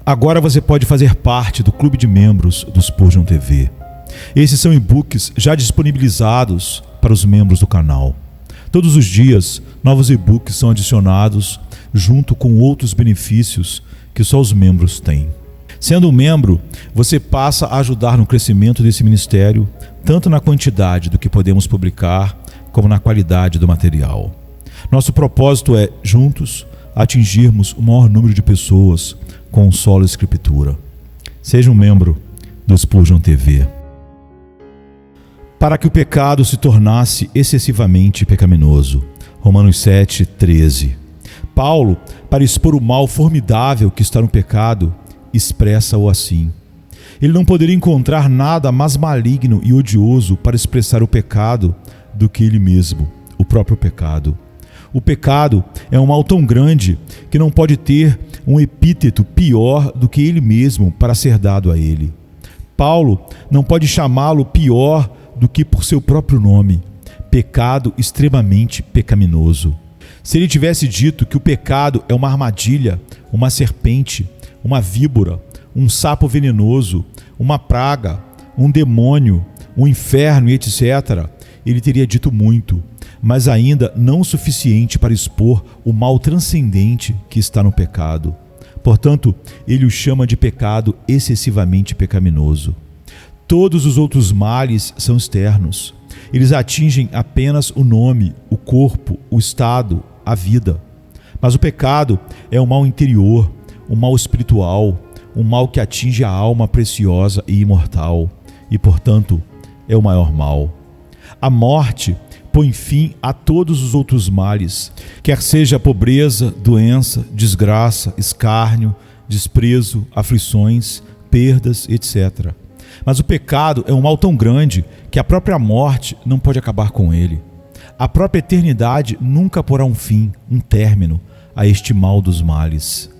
Agora você pode fazer parte do clube de membros do Spurgeon TV. Esses são e-books já disponibilizados para os membros do canal. Todos os dias, novos e-books são adicionados junto com outros benefícios que só os membros têm. Sendo um membro, você passa a ajudar no crescimento desse ministério, tanto na quantidade do que podemos publicar, como na qualidade do material. Nosso propósito é, juntos, atingirmos o maior número de pessoas com solo escritura. Seja um membro do Spurgeon TV. Para que o pecado se tornasse excessivamente pecaminoso. Romanos 7:13. Paulo, para expor o mal formidável que está no pecado, expressa-o assim. Ele não poderia encontrar nada mais maligno e odioso para expressar o pecado do que ele mesmo, o próprio pecado. O pecado é um mal tão grande que não pode ter um epíteto pior do que ele mesmo para ser dado a ele. Paulo não pode chamá-lo pior do que por seu próprio nome, pecado extremamente pecaminoso. Se ele tivesse dito que o pecado é uma armadilha, uma serpente, uma víbora, um sapo venenoso, uma praga, um demônio, um inferno e etc., ele teria dito muito, mas ainda não o suficiente para expor o mal transcendente que está no pecado. Portanto, ele o chama de pecado excessivamente pecaminoso. Todos os outros males são externos. Eles atingem apenas o nome, o corpo, o estado, a vida. Mas o pecado é um mal interior, um mal espiritual, um mal que atinge a alma preciosa e imortal, e, portanto, é o maior mal. A morte põe fim a todos os outros males, quer seja pobreza, doença, desgraça, escárnio, desprezo, aflições, perdas, etc. Mas o pecado é um mal tão grande que a própria morte não pode acabar com ele. A própria eternidade nunca porá um fim, um término a este mal dos males.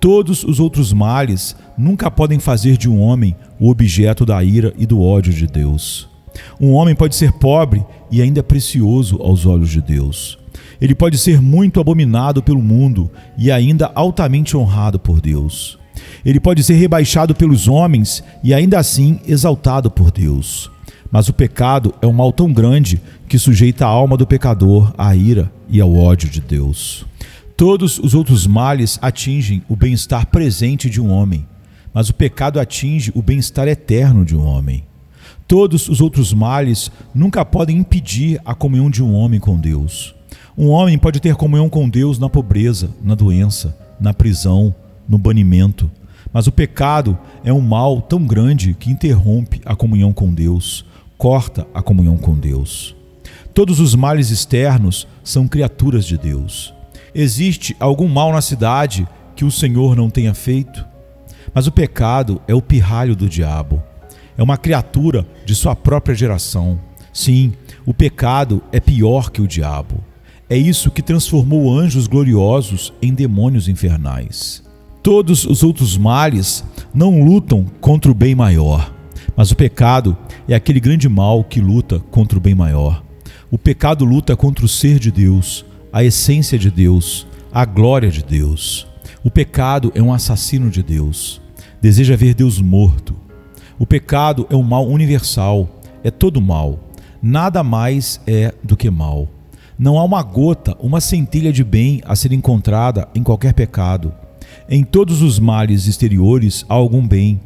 Todos os outros males nunca podem fazer de um homem o objeto da ira e do ódio de Deus. Um homem pode ser pobre e ainda precioso aos olhos de Deus. Ele pode ser muito abominado pelo mundo e ainda altamente honrado por Deus. Ele pode ser rebaixado pelos homens e ainda assim exaltado por Deus. Mas o pecado é um mal tão grande que sujeita a alma do pecador à ira e ao ódio de Deus. Todos os outros males atingem o bem-estar presente de um homem, mas o pecado atinge o bem-estar eterno de um homem. Todos os outros males nunca podem impedir a comunhão de um homem com Deus. Um homem pode ter comunhão com Deus na pobreza, na doença, na prisão, no banimento. Mas o pecado é um mal tão grande que interrompe a comunhão com Deus, corta a comunhão com Deus. Todos os males externos são criaturas de Deus. Existe algum mal na cidade que o Senhor não tenha feito? Mas o pecado é o pirralho do diabo. É uma criatura de sua própria geração. Sim, o pecado é pior que o diabo. É isso que transformou anjos gloriosos em demônios infernais. Todos os outros males não lutam contra o bem maior, mas o pecado é aquele grande mal que luta contra o bem maior. O pecado luta contra o ser de Deus, a essência de Deus, a glória de Deus. O pecado é um assassino de Deus, deseja ver Deus morto. O pecado é um mal universal, é todo mal. Nada mais é do que mal. Não há uma gota, uma centelha de bem a ser encontrada em qualquer pecado. Em todos os males exteriores há algum bem.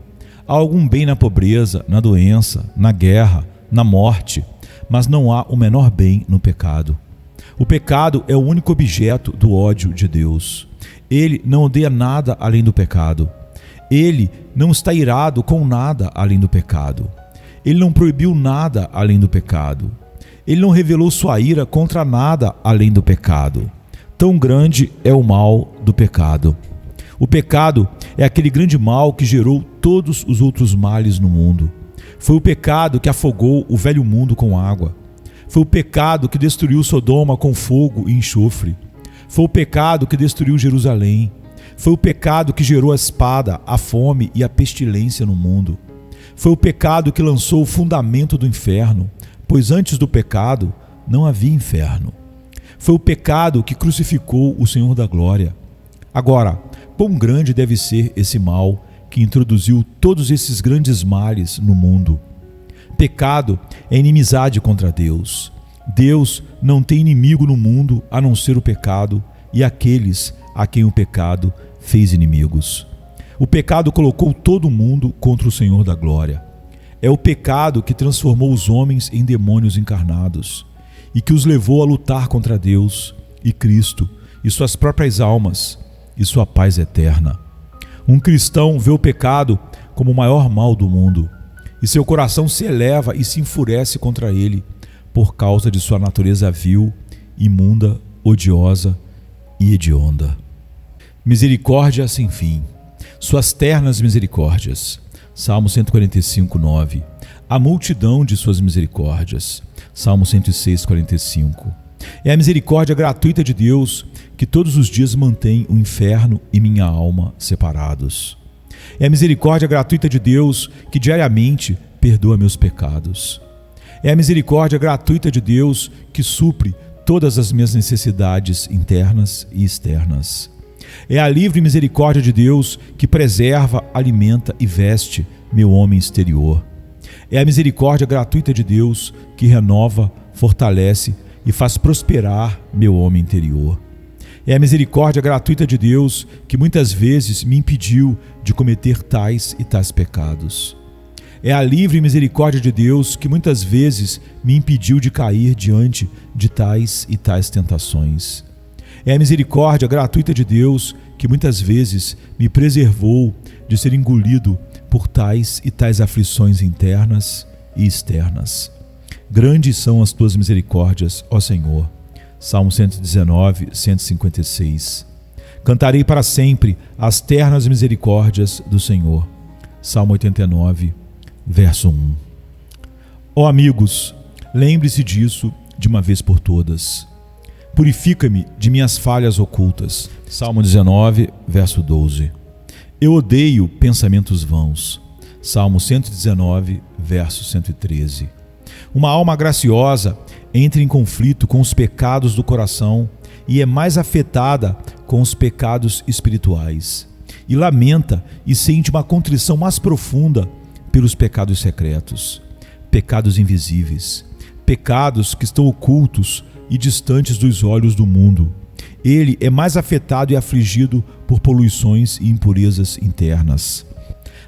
Há algum bem na pobreza, na doença, na guerra, na morte, mas não há o menor bem no pecado. O pecado é o único objeto do ódio de Deus. Ele não odeia nada além do pecado. Ele não está irado com nada além do pecado. Ele não proibiu nada além do pecado. Ele não revelou sua ira contra nada além do pecado. Tão grande é o mal do pecado. O pecado é aquele grande mal que gerou todos os outros males no mundo. Foi o pecado que afogou o velho mundo com água. Foi o pecado que destruiu Sodoma com fogo e enxofre. Foi o pecado que destruiu Jerusalém. Foi o pecado que gerou a espada, a fome e a pestilência no mundo. Foi o pecado que lançou o fundamento do inferno, pois antes do pecado não havia inferno. Foi o pecado que crucificou o Senhor da glória. Agora, quão grande deve ser esse mal que introduziu todos esses grandes males no mundo. Pecado é inimizade contra Deus. Deus não tem inimigo no mundo a não ser o pecado e aqueles a quem o pecado fez inimigos. O pecado colocou todo mundo contra o Senhor da glória. É o pecado que transformou os homens em demônios encarnados e que os levou a lutar contra Deus e Cristo e suas próprias almas e sua paz eterna. Um cristão vê o pecado como o maior mal do mundo e seu coração se eleva e se enfurece contra ele por causa de sua natureza vil, imunda, odiosa e hedionda. Misericórdia sem fim, suas ternas misericórdias. Salmo 145, 9. A multidão de suas misericórdias. Salmo 106, 45. É a misericórdia gratuita de Deus que todos os dias mantém o inferno e minha alma separados. É a misericórdia gratuita de Deus que diariamente perdoa meus pecados. É a misericórdia gratuita de Deus que supre todas as minhas necessidades internas e externas. É a livre misericórdia de Deus que preserva, alimenta e veste meu homem exterior. É a misericórdia gratuita de Deus que renova, fortalece e faz prosperar meu homem interior. É a misericórdia gratuita de Deus que muitas vezes me impediu de cometer tais e tais pecados. É a livre misericórdia de Deus que muitas vezes me impediu de cair diante de tais e tais tentações. É a misericórdia gratuita de Deus que muitas vezes me preservou de ser engolido por tais e tais aflições internas e externas. Grandes são as tuas misericórdias, ó Senhor. Salmo 119, 156. Cantarei para sempre as ternas misericórdias do Senhor. Salmo 89, verso 1. Ó amigos, lembre-se disso de uma vez por todas. Purifica-me de minhas falhas ocultas. Salmo 19, verso 12. Eu odeio pensamentos vãos. Salmo 119, verso 113. Uma alma graciosa entra em conflito com os pecados do coração e é mais afetada com os pecados espirituais. E lamenta e sente uma contrição mais profunda pelos pecados secretos, pecados invisíveis, pecados que estão ocultos e distantes dos olhos do mundo. Ele é mais afetado e afligido por poluições e impurezas internas.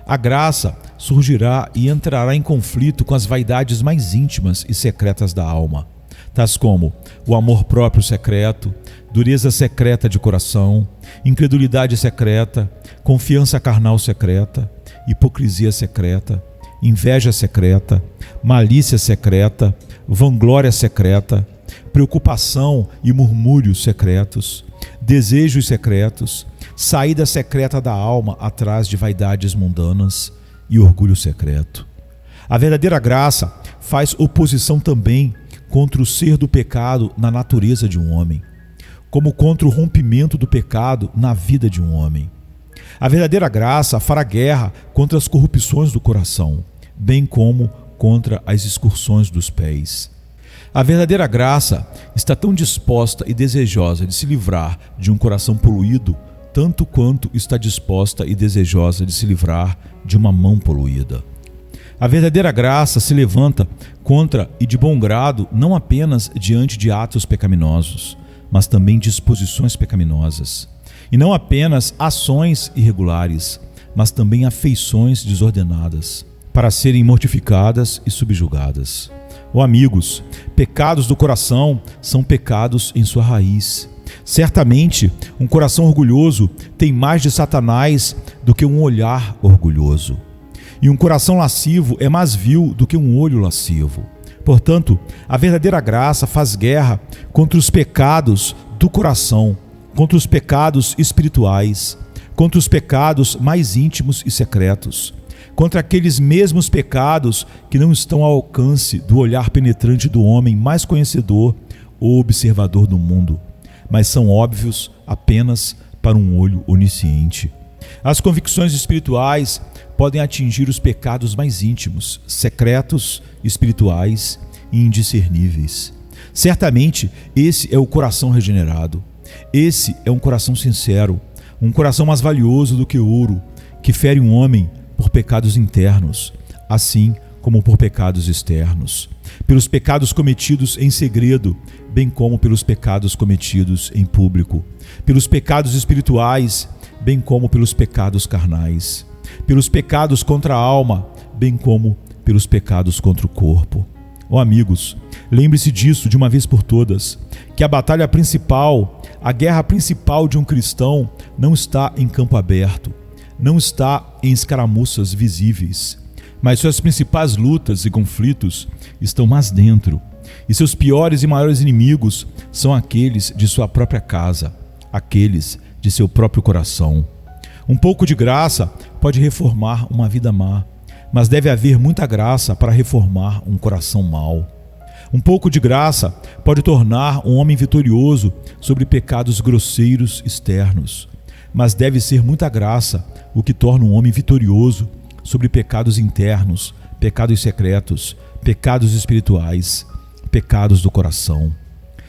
A graça surgirá e entrará em conflito com as vaidades mais íntimas e secretas da alma, tais como o amor próprio secreto, dureza secreta de coração, incredulidade secreta, confiança carnal secreta, hipocrisia secreta, inveja secreta, malícia secreta, vanglória secreta, preocupação e murmúrios secretos, desejos secretos, saída secreta da alma atrás de vaidades mundanas e orgulho secreto. A verdadeira graça faz oposição também contra o ser do pecado na natureza de um homem, como contra o rompimento do pecado na vida de um homem. A verdadeira graça fará guerra contra as corrupções do coração, bem como contra as excursões dos pés. A verdadeira graça está tão disposta e desejosa de se livrar de um coração poluído, tanto quanto está disposta e desejosa de se livrar de uma mão poluída. A verdadeira graça se levanta contra e de bom grado não apenas diante de atos pecaminosos, mas também disposições pecaminosas. E não apenas ações irregulares, mas também afeições desordenadas, para serem mortificadas e subjugadas. Ó amigos, pecados do coração são pecados em sua raiz. Certamente, um coração orgulhoso tem mais de Satanás do que um olhar orgulhoso. E um coração lascivo é mais vil do que um olho lascivo. Portanto, a verdadeira graça faz guerra contra os pecados do coração, contra os pecados espirituais, contra os pecados mais íntimos e secretos, contra aqueles mesmos pecados que não estão ao alcance do olhar penetrante do homem mais conhecedor ou observador do mundo, mas são óbvios apenas para um olho onisciente. As convicções espirituais podem atingir os pecados mais íntimos, secretos, espirituais e indiscerníveis. Certamente, esse é o coração regenerado. Esse é um coração sincero, Um coração mais valioso do que ouro, que fere um homem por pecados internos, assim como por pecados externos, pelos pecados cometidos em segredo, bem como pelos pecados cometidos em público, pelos pecados espirituais, bem como pelos pecados carnais, pelos pecados contra a alma, bem como pelos pecados contra o corpo. Ó amigos, lembre-se disso de uma vez por todas, que a batalha principal, a guerra principal de um cristão não está em campo aberto, não está em escaramuças visíveis, mas suas principais lutas e conflitos estão mais dentro, e seus piores e maiores inimigos são aqueles de sua própria casa, aqueles de seu próprio coração. Um pouco de graça pode reformar uma vida má, mas deve haver muita graça para reformar um coração mau. Um pouco de graça pode tornar um homem vitorioso sobre pecados grosseiros externos, mas deve ser muita graça o que torna um homem vitorioso sobre pecados internos, pecados secretos, pecados espirituais, pecados do coração.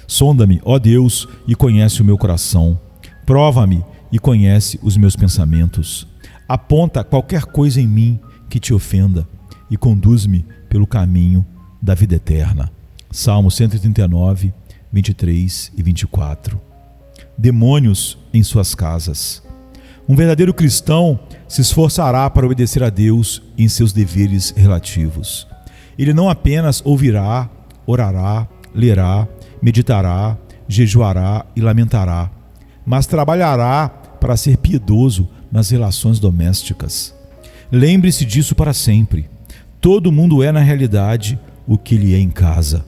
Sonda-me, ó Deus, e conhece o meu coração. Prova-me e conhece os meus pensamentos. Aponta qualquer coisa em mim que te ofenda e conduz-me pelo caminho da vida eterna. Salmo 139, 23 e 24. Demônios em suas casas. Um verdadeiro cristão se esforçará para obedecer a Deus em seus deveres relativos. Ele não apenas ouvirá, orará, lerá, meditará, jejuará e lamentará, mas trabalhará para ser piedoso nas relações domésticas. Lembre-se disso para sempre. Todo mundo é, na realidade, o que ele é em casa.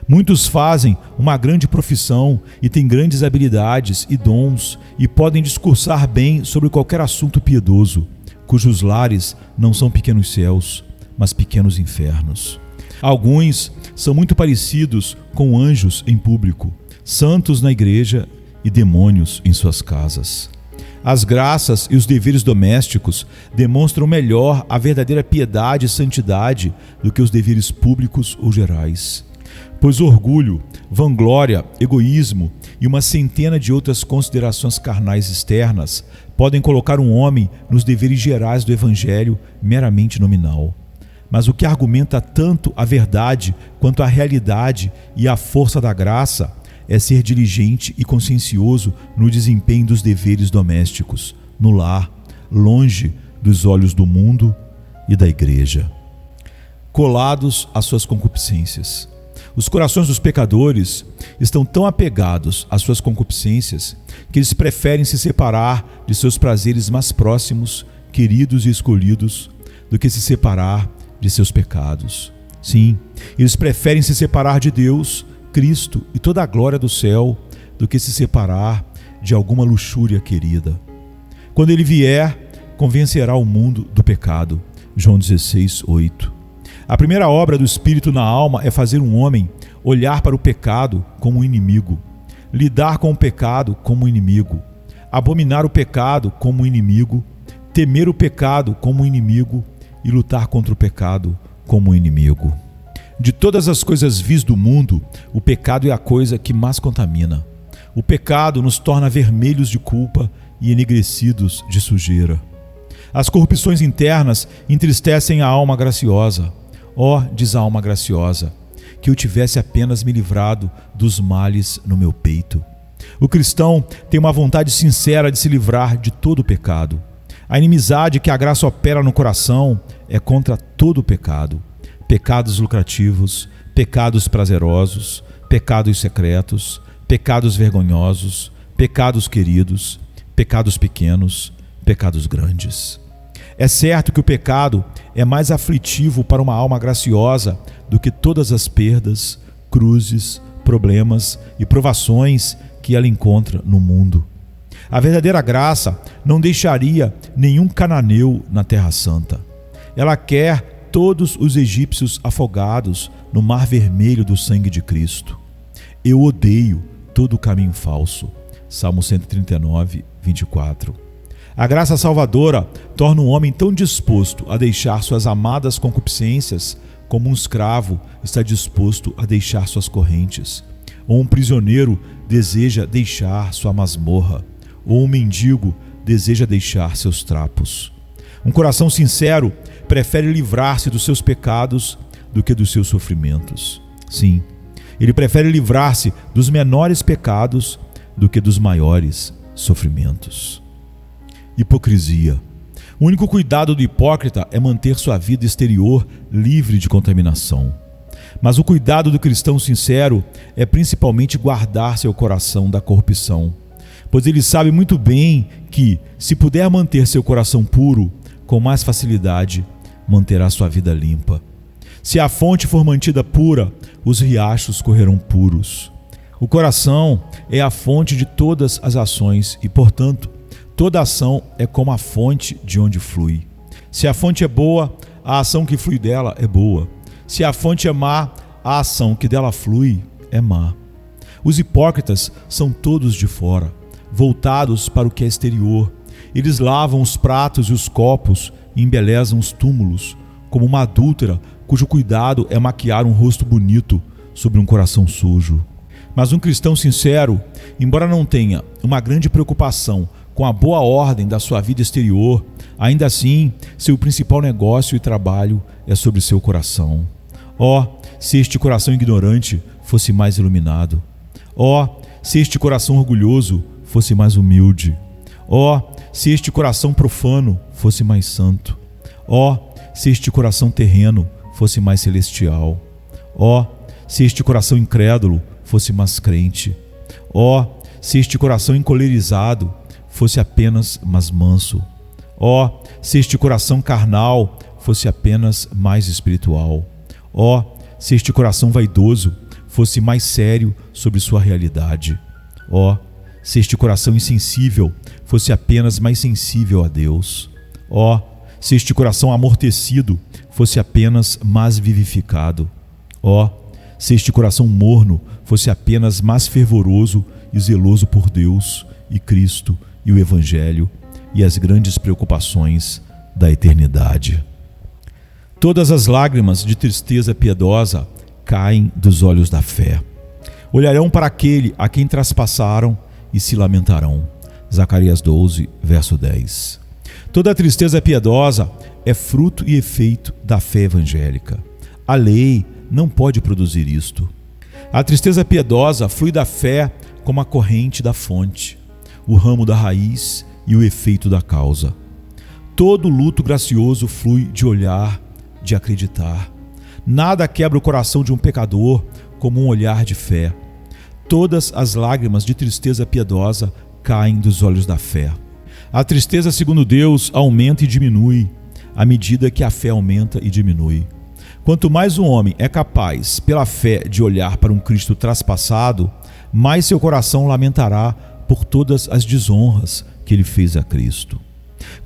Muitos fazem uma grande profissão e têm grandes habilidades e dons e podem discursar bem sobre qualquer assunto piedoso, cujos lares não são pequenos céus, mas pequenos infernos. Alguns são muito parecidos com anjos em público, santos na igreja e demônios em suas casas. As graças e os deveres domésticos demonstram melhor a verdadeira piedade e santidade do que os deveres públicos ou gerais. Pois orgulho, vanglória, egoísmo e uma centena de outras considerações carnais externas podem colocar um homem nos deveres gerais do Evangelho meramente nominal. Mas o que argumenta tanto a verdade quanto a realidade e a força da graça é ser diligente e consciencioso no desempenho dos deveres domésticos, no lar, longe dos olhos do mundo e da igreja. Colados às suas concupiscências. Os corações dos pecadores estão tão apegados às suas concupiscências que eles preferem se separar de seus prazeres mais próximos, queridos e escolhidos, do que se separar de seus pecados. Sim, eles preferem se separar de Deus, Cristo e toda a glória do céu do que se separar de alguma luxúria querida. Quando ele vier, convencerá o mundo do pecado. João 16, 8. A primeira obra do Espírito na alma é fazer um homem olhar para o pecado como um inimigo, lidar com o pecado como um inimigo, abominar o pecado como um inimigo, temer o pecado como um inimigo e lutar contra o pecado como um inimigo. De todas as coisas vis do mundo, o pecado é a coisa que mais contamina. O pecado nos torna vermelhos de culpa e enegrecidos de sujeira. As corrupções internas entristecem a alma graciosa. Ó, diz a alma graciosa, que eu tivesse apenas me livrado dos males no meu peito. O cristão tem uma vontade sincera de se livrar de todo o pecado. A inimizade que a graça opera no coração é contra todo o pecado. Pecados lucrativos, pecados prazerosos, pecados secretos, pecados vergonhosos, pecados queridos, pecados pequenos, pecados grandes. É certo que o pecado é mais aflitivo para uma alma graciosa do que todas as perdas, cruzes, problemas e provações que ela encontra no mundo. A verdadeira graça não deixaria nenhum cananeu na Terra Santa. Ela quer todos os egípcios afogados no mar vermelho do sangue de Cristo. Eu odeio todo o caminho falso. Salmo 139, 24. A graça salvadora torna um homem tão disposto a deixar suas amadas concupiscências como um escravo está disposto a deixar suas correntes, ou um prisioneiro deseja deixar sua masmorra, ou um mendigo deseja deixar seus trapos. Um coração sincero prefere livrar-se dos seus pecados do que dos seus sofrimentos. Sim, ele prefere livrar-se dos menores pecados do que dos maiores sofrimentos. Hipocrisia. O único cuidado do hipócrita é manter sua vida exterior livre de contaminação. Mas o cuidado do cristão sincero é principalmente guardar seu coração da corrupção, pois ele sabe muito bem que, se puder manter seu coração puro, com mais facilidade manterá sua vida limpa. Se a fonte for mantida pura, os riachos correrão puros. O coração é a fonte de todas as ações e, portanto, toda ação é como a fonte de onde flui. Se a fonte é boa, a ação que flui dela é boa. Se a fonte é má, a ação que dela flui é má. Os hipócritas são todos de fora, voltados para o que é exterior. Eles lavam os pratos e os copos e embelezam os túmulos, como uma adúltera cujo cuidado é maquiar um rosto bonito sobre um coração sujo. Mas um cristão sincero, embora não tenha uma grande preocupação com a boa ordem da sua vida exterior, ainda assim, seu principal negócio e trabalho é sobre seu coração. Se este coração ignorante fosse mais iluminado. Se este coração orgulhoso fosse mais humilde. Se este coração profano fosse mais santo. Se este coração terreno fosse mais celestial. Se este coração incrédulo fosse mais crente. Se este coração encolerizado fosse apenas mais manso. Se este coração carnal fosse apenas mais espiritual. Se este coração vaidoso fosse mais sério sobre sua realidade. Se este coração insensível fosse apenas mais sensível a Deus. Se este coração amortecido fosse apenas mais vivificado. Se este coração morno fosse apenas mais fervoroso e zeloso por Deus e Cristo e o Evangelho e as grandes preocupações da eternidade. Todas as lágrimas de tristeza piedosa caem dos olhos da fé. Olharão para aquele a quem traspassaram e se lamentarão. Zacarias 12, verso 10. Toda tristeza piedosa é fruto e efeito da fé evangélica. A lei não pode produzir isto. A tristeza piedosa flui da fé como a corrente da fonte, o ramo da raiz e o efeito da causa. Todo luto gracioso flui de olhar, de acreditar. Nada quebra o coração de um pecador como um olhar de fé. Todas as lágrimas de tristeza piedosa caem dos olhos da fé. A tristeza, segundo Deus, aumenta e diminui à medida que a fé aumenta e diminui. Quanto mais um homem é capaz, pela fé, de olhar para um Cristo traspassado, mais seu coração lamentará por todas as desonras que ele fez a Cristo.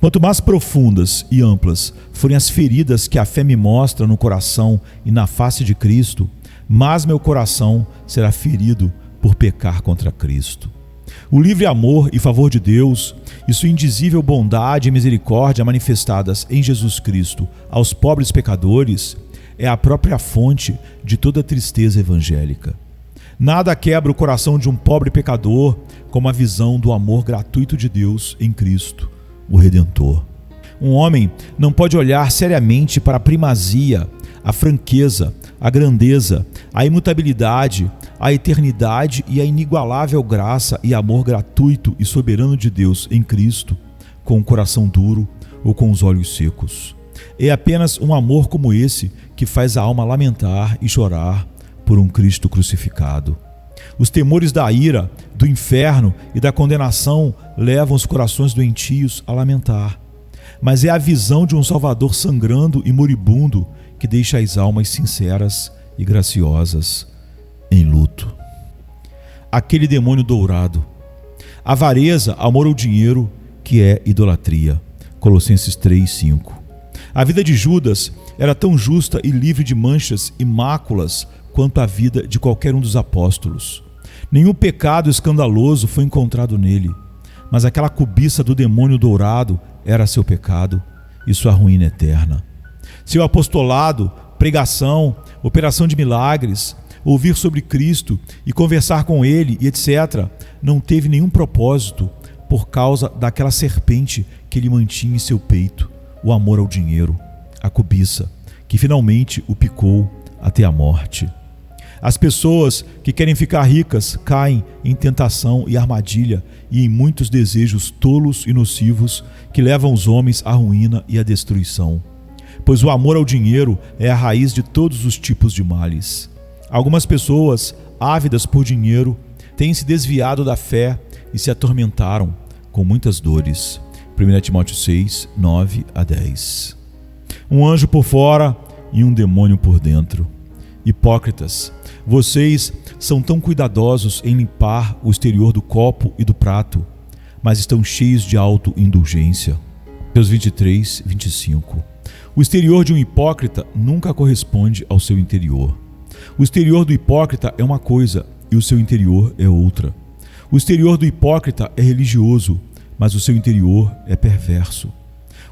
Quanto mais profundas e amplas forem as feridas que a fé me mostra no coração e na face de Cristo, mais meu coração será ferido por pecar contra Cristo. O livre amor e favor de Deus e sua indizível bondade e misericórdia manifestadas em Jesus Cristo aos pobres pecadores é a própria fonte de toda tristeza evangélica. Nada quebra o coração de um pobre pecador como a visão do amor gratuito de Deus em Cristo, o Redentor. Um homem não pode olhar seriamente para a primazia, a franqueza, a grandeza, a imutabilidade, a eternidade e a inigualável graça e amor gratuito e soberano de Deus em Cristo, com o coração duro ou com os olhos secos. É apenas um amor como esse que faz a alma lamentar e chorar por um Cristo crucificado. Os temores da ira, do inferno e da condenação levam os corações doentios a lamentar. Mas é a visão de um Salvador sangrando e moribundo que deixa as almas sinceras e graciosas em luto. Aquele demônio dourado. Avareza, amor ao dinheiro, que é idolatria. Colossenses 3:5. A vida de Judas era tão justa e livre de manchas e máculas quanto a vida de qualquer um dos apóstolos. Nenhum pecado escandaloso foi encontrado nele, mas aquela cobiça do demônio dourado era seu pecado e sua ruína eterna. Seu apostolado, pregação, operação de milagres, ouvir sobre Cristo e conversar com Ele e etc., não teve nenhum propósito por causa daquela serpente que ele mantinha em seu peito, o amor ao dinheiro, a cobiça, que finalmente o picou até a morte. As pessoas que querem ficar ricas caem em tentação e armadilha e em muitos desejos tolos e nocivos que levam os homens à ruína e à destruição. Pois o amor ao dinheiro é a raiz de todos os tipos de males. Algumas pessoas, ávidas por dinheiro, têm se desviado da fé e se atormentaram com muitas dores. 1 Timóteo 6, 9 a 10. Um anjo por fora e um demônio por dentro. Hipócritas, vocês são tão cuidadosos em limpar o exterior do copo e do prato, mas estão cheios de auto-indulgência. Mateus 23, 25. O exterior de um hipócrita nunca corresponde ao seu interior. O exterior do hipócrita é uma coisa e o seu interior é outra. O exterior do hipócrita é religioso, mas o seu interior é perverso.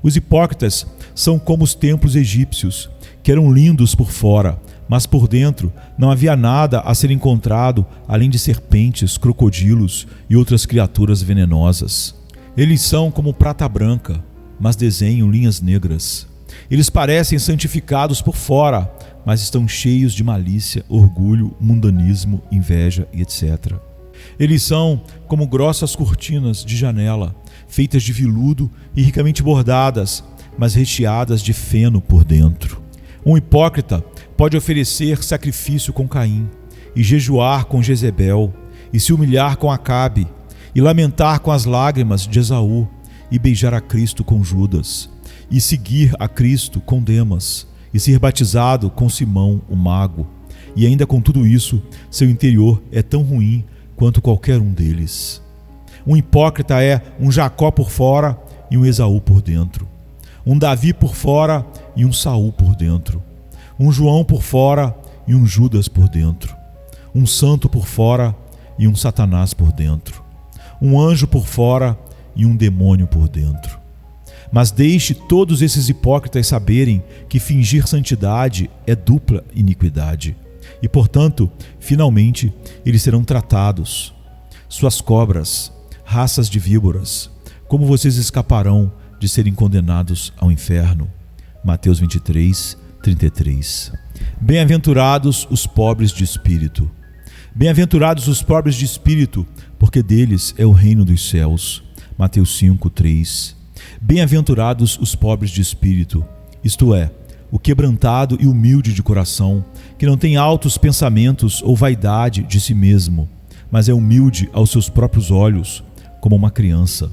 Os hipócritas são como os templos egípcios, que eram lindos por fora, mas por dentro não havia nada a ser encontrado além de serpentes, crocodilos e outras criaturas venenosas. Eles são como prata branca, mas desenham linhas negras. Eles parecem santificados por fora, mas estão cheios de malícia, orgulho, mundanismo, inveja e etc. Eles são como grossas cortinas de janela, feitas de veludo e ricamente bordadas, mas recheadas de feno por dentro. Um hipócrita pode oferecer sacrifício com Caim, e jejuar com Jezebel, e se humilhar com Acabe, e lamentar com as lágrimas de Esaú, e beijar a Cristo com Judas, e seguir a Cristo com Demas, e ser batizado com Simão, o mago, e ainda com tudo isso, seu interior é tão ruim quanto qualquer um deles. Um hipócrita é um Jacó por fora e um Esaú por dentro, um Davi por fora e um Saul por dentro, um João por fora e um Judas por dentro, um santo por fora e um Satanás por dentro, um anjo por fora e um demônio por dentro. Mas deixe todos esses hipócritas saberem que fingir santidade é dupla iniquidade, e, portanto, finalmente eles serão tratados. Suas cobras, raças de víboras, como vocês escaparão de serem condenados ao inferno? Mateus 23, 33. Bem-aventurados os pobres de espírito. Bem-aventurados os pobres de espírito, porque deles é o reino dos céus. Mateus 5, 3. Bem-aventurados os pobres de espírito, isto é, o quebrantado e humilde de coração, que não tem altos pensamentos ou vaidade de si mesmo, mas é humilde aos seus próprios olhos, como uma criança.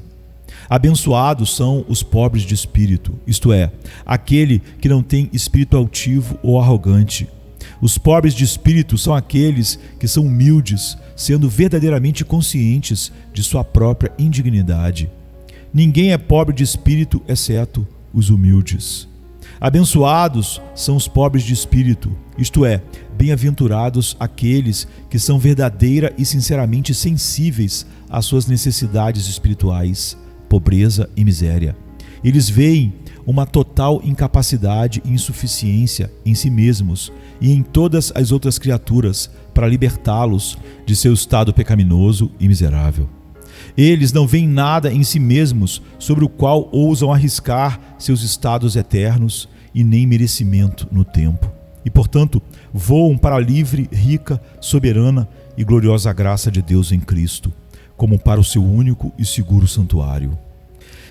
Abençoados são os pobres de espírito, isto é, aquele que não tem espírito altivo ou arrogante. Os pobres de espírito são aqueles que são humildes, sendo verdadeiramente conscientes de sua própria indignidade. Ninguém é pobre de espírito, exceto os humildes. Abençoados são os pobres de espírito, isto é, bem-aventurados aqueles que são verdadeira e sinceramente sensíveis às suas necessidades espirituais, pobreza e miséria. Eles veem uma total incapacidade e insuficiência em si mesmos e em todas as outras criaturas para libertá-los de seu estado pecaminoso e miserável. Eles não veem nada em si mesmos sobre o qual ousam arriscar seus estados eternos e nem merecimento no tempo. E, portanto, voam para a livre, rica, soberana e gloriosa graça de Deus em Cristo, como para o seu único e seguro santuário.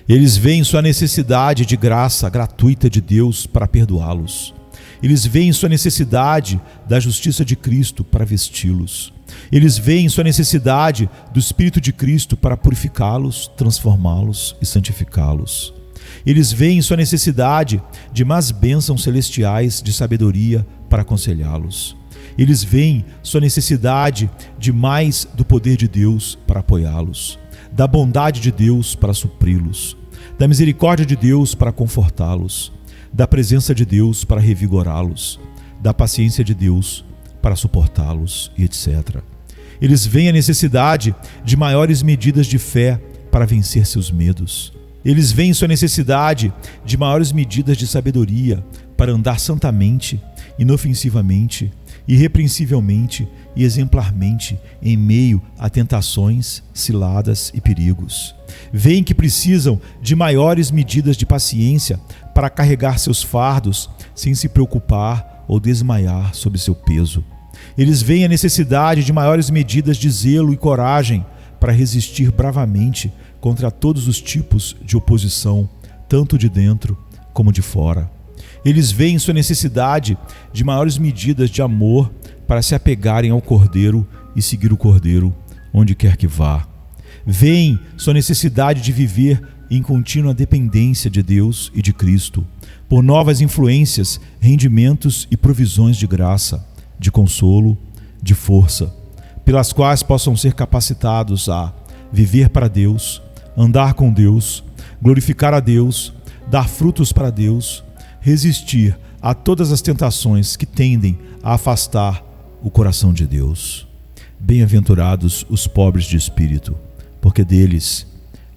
Eles veem sua necessidade de graça gratuita de Deus para perdoá-los. Eles veem sua necessidade da justiça de Cristo para vesti-los. Eles veem sua necessidade do Espírito de Cristo para purificá-los, transformá-los e santificá-los. Eles veem sua necessidade de más bênçãos celestiais de sabedoria para aconselhá-los. Eles veem sua necessidade de mais do poder de Deus para apoiá-los, da bondade de Deus para supri-los, da misericórdia de Deus para confortá-los, da presença de Deus para revigorá-los, da paciência de Deus para suportá-los e etc. Eles veem a necessidade de maiores medidas de fé para vencer seus medos. Eles veem sua necessidade de maiores medidas de sabedoria para andar santamente, inofensivamente irrepreensivelmente e exemplarmente em meio a tentações, ciladas e perigos. Veem que precisam de maiores medidas de paciência para carregar seus fardos sem se preocupar ou desmaiar sob seu peso. Eles veem a necessidade de maiores medidas de zelo e coragem para resistir bravamente contra todos os tipos de oposição, tanto de dentro como de fora. Eles veem sua necessidade de maiores medidas de amor para se apegarem ao Cordeiro e seguir o Cordeiro onde quer que vá. Veem sua necessidade de viver em contínua dependência de Deus e de Cristo, por novas influências, rendimentos e provisões de graça, de consolo, de força, pelas quais possam ser capacitados a viver para Deus, andar com Deus, glorificar a Deus, dar frutos para Deus, resistir a todas as tentações que tendem a afastar o coração de Deus. Bem-aventurados os pobres de espírito, porque deles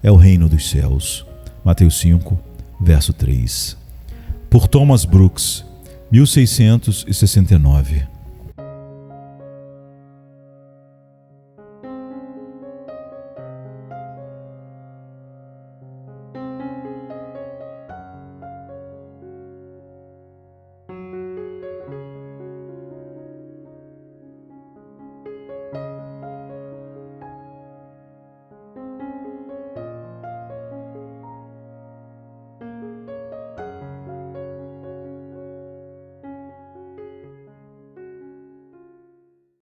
é o reino dos céus. Mateus 5, verso 3. Por Thomas Brooks, 1669.